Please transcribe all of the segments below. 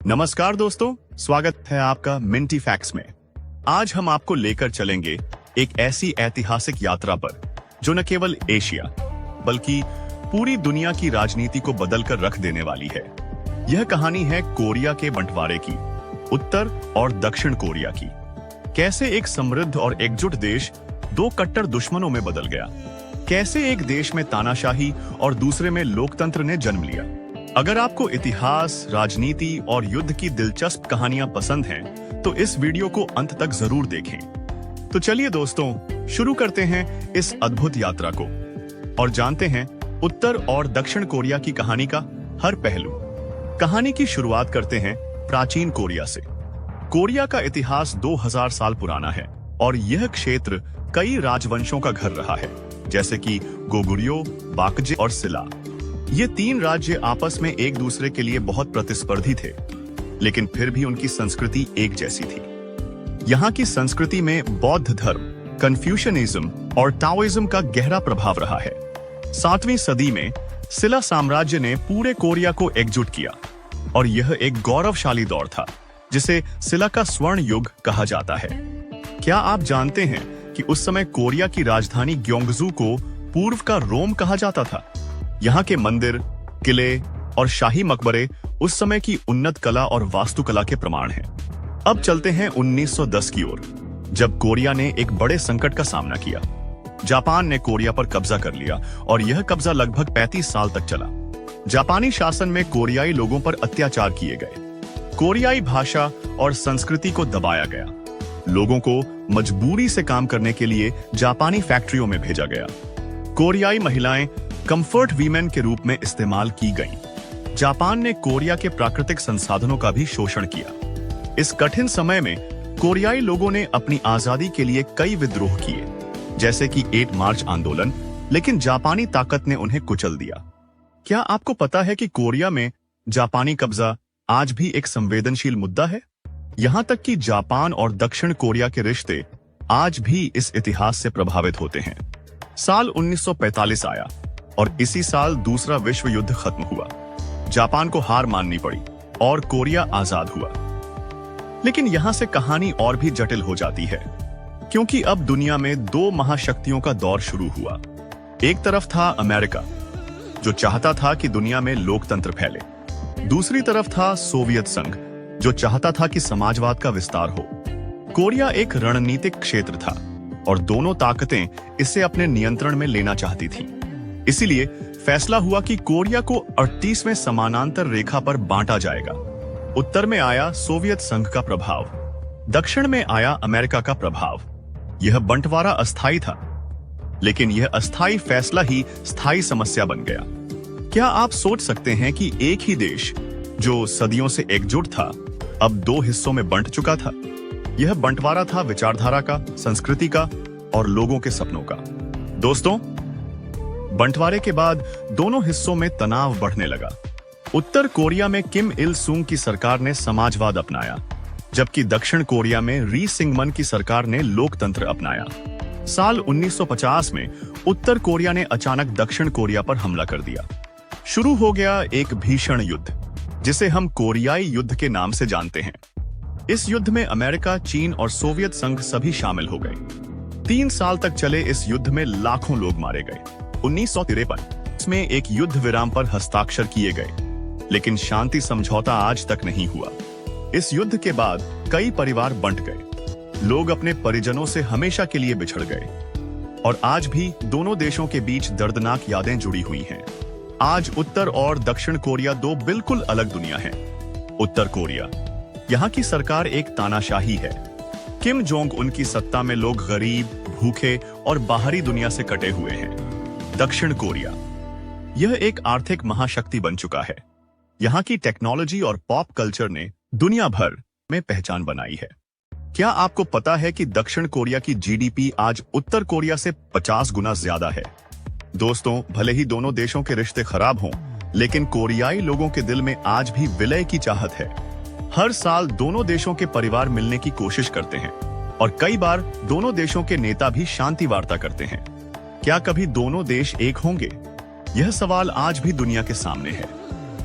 नमस्कार दोस्तों, स्वागत है आपका मिंटी फैक्ट्स में। आज हम आपको लेकर चलेंगे एक ऐसी ऐतिहासिक यात्रा पर जो न केवल एशिया बल्कि पूरी दुनिया की राजनीति को बदलकर रख देने वाली है। यह कहानी है कोरिया के बंटवारे की, उत्तर और दक्षिण कोरिया की। कैसे एक समृद्ध और एकजुट देश दो कट्टर दुश्मनों में बदल गया, कैसे एक देश में तानाशाही और दूसरे में लोकतंत्र ने जन्म लिया। अगर आपको इतिहास, राजनीति और युद्ध की दिलचस्प कहानियां पसंद हैं, तो इस वीडियो को अंत तक जरूर देखें। तो चलिए दोस्तों, शुरू करते हैं इस अद्भुत यात्रा को और जानते हैं उत्तर और दक्षिण कोरिया की कहानी का हर पहलू। कहानी की शुरुआत करते हैं प्राचीन कोरिया से। कोरिया का इतिहास 2000 साल पुराना है और यह क्षेत्र कई राजवंशों का घर रहा है, जैसे कि गोगुर्यो, बाकजे और सिला। ये तीन राज्य आपस में एक दूसरे के लिए बहुत प्रतिस्पर्धी थे, लेकिन फिर भी उनकी संस्कृति एक जैसी थी। यहाँ की संस्कृति में बौद्ध धर्म, कन्फ्यूशनिज्म और टाओइज्म का गहरा प्रभाव रहा है। 7वीं सदी में सिला साम्राज्य ने पूरे कोरिया को एकजुट किया और यह एक गौरवशाली दौर था, जिसे सिला का स्वर्ण युग कहा जाता है। क्या आप जानते हैं कि उस समय कोरिया की राजधानी ग्योंगजू को पूर्व का रोम कहा जाता था? यहाँ के मंदिर, किले और शाही मकबरे उस समय की उन्नत कला और वास्तुकला के प्रमाण हैं। अब चलते हैं 1910 की ओर, जब कोरिया ने एक बड़े संकट का सामना किया। जापान ने कोरिया पर कब्जा कर लिया और यह कब्जा लगभग 35 साल तक चला। जापानी शासन में कोरियाई लोगों पर अत्याचार किए गए। कोरियाई भाषा और संस्कृति को दबाया गया। लोगों को मजबूरी से काम करने के लिए जापानी फैक्ट्रियों में भेजा गया। कोरियाई महिलाएं कंफर्ट वीमेन के रूप में इस्तेमाल की गईं। जापान ने कोरिया के प्राकृतिक संसाधनों का भी शोषण किया। इस कठिन समय में कोरियाई लोगों ने अपनी आजादी के लिए कई विद्रोह किए, जैसे कि 8 मार्च आंदोलन, लेकिन जापानी ताकत ने उन्हें कुचल दिया। क्या आपको पता है कि कोरिया में जापानी कब्जा आज भी एक संवेदनशील मुद्दा है? यहाँ तक कि जापान और दक्षिण कोरिया के रिश्ते आज भी इस इतिहास से प्रभावित होते हैं। साल 1945 आया और इसी साल दूसरा विश्व युद्ध खत्म हुआ। जापान को हार माननी पड़ी और कोरिया आजाद हुआ। लेकिन यहां से कहानी और भी जटिल हो जाती है, क्योंकि अब दुनिया में दो महाशक्तियों का दौर शुरू हुआ। एक तरफ था अमेरिका, जो चाहता था कि दुनिया में लोकतंत्र फैले। दूसरी तरफ था सोवियत संघ, जो चाहता था कि समाजवाद का विस्तार हो। कोरिया एक रणनीतिक क्षेत्र था और दोनों ताकतें इसे अपने नियंत्रण में लेना चाहती थीं। इसीलिए फैसला हुआ कि कोरिया को 38वें समानांतर रेखा पर बांटा जाएगा। उत्तर में आया सोवियत संघ का प्रभाव, दक्षिण में आया अमेरिका का प्रभाव। यह बंटवारा अस्थायी था, लेकिन यह अस्थायी फैसला ही स्थायी समस्या बन गया। क्या आप सोच सकते हैं कि एक ही देश जो सदियों से एकजुट था, अब दो हिस्सों में बंट चुका था? यह बंटवारा था विचारधारा का, संस्कृति का और लोगों के सपनों का। दोस्तों, बंटवारे के बाद दोनों हिस्सों में तनाव बढ़ने लगा। उत्तर कोरिया में किम इल सुंग की सरकार ने समाजवाद अपनाया, जबकि दक्षिण कोरिया में री सिंगमन की सरकार ने लोकतंत्र अपनाया। साल 1950 में उत्तर कोरिया ने अचानक दक्षिण कोरिया पर हमला कर दिया। शुरू हो गया एक भीषण युद्ध, जिसे हम कोरियाई युद्ध के नाम से जानते हैं। इस युद्ध में अमेरिका, चीन और सोवियत संघ सभी शामिल हो गए। 3 साल तक चले इस युद्ध में लाखों लोग मारे गए। 1953 में एक युद्ध विराम पर हस्ताक्षर किए गए, लेकिन शांति समझौता आज तक नहीं हुआ। इस युद्ध के बाद कई परिवार बंट गए। लोग अपने परिजनों से हमेशा के लिए बिछड़ गए और आज भी दोनों देशों के बीच दर्दनाक यादें जुड़ी हुई हैं। आज उत्तर और दक्षिण कोरिया दो बिल्कुल अलग दुनिया हैं। उत्तर कोरिया, यहाँ की सरकार एक तानाशाही है। किम जोंग उन की सत्ता में लोग गरीब, भूखे और बाहरी दुनिया से कटे हुए हैं। दक्षिण कोरिया, यह एक आर्थिक महाशक्ति बन चुका है। यहाँ की टेक्नोलॉजी और पॉप कल्चर ने दुनिया भर में पहचान बनाई है। क्या आपको पता है कि दक्षिण कोरिया की जीडीपी आज उत्तर कोरिया से 50 गुना ज्यादा है? दोस्तों, भले ही दोनों देशों के रिश्ते खराब हों, लेकिन कोरियाई लोगों के दिल में आज भी विलय की चाहत है। हर साल दोनों देशों के परिवार मिलने की कोशिश करते हैं और कई बार दोनों देशों के नेता भी शांति वार्ता करते हैं। क्या कभी दोनों देश एक होंगे? यह सवाल आज भी दुनिया के सामने है।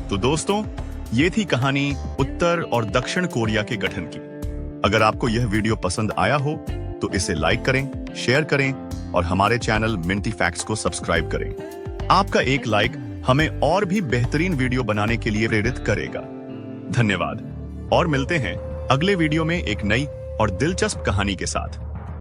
तो दोस्तों, ये थी कहानी उत्तर और दक्षिण कोरिया के गठन की। अगर आपको यह वीडियो पसंद आया हो तो इसे लाइक करें, शेयर करें और हमारे चैनल मिंटी फैक्ट्स को सब्सक्राइब करें। आपका एक लाइक हमें और भी बेहतरीन वीडियो बनाने के लिए प्रेरित करेगा। धन्यवाद और मिलते हैं अगले वीडियो में एक नई और दिलचस्प कहानी के साथ।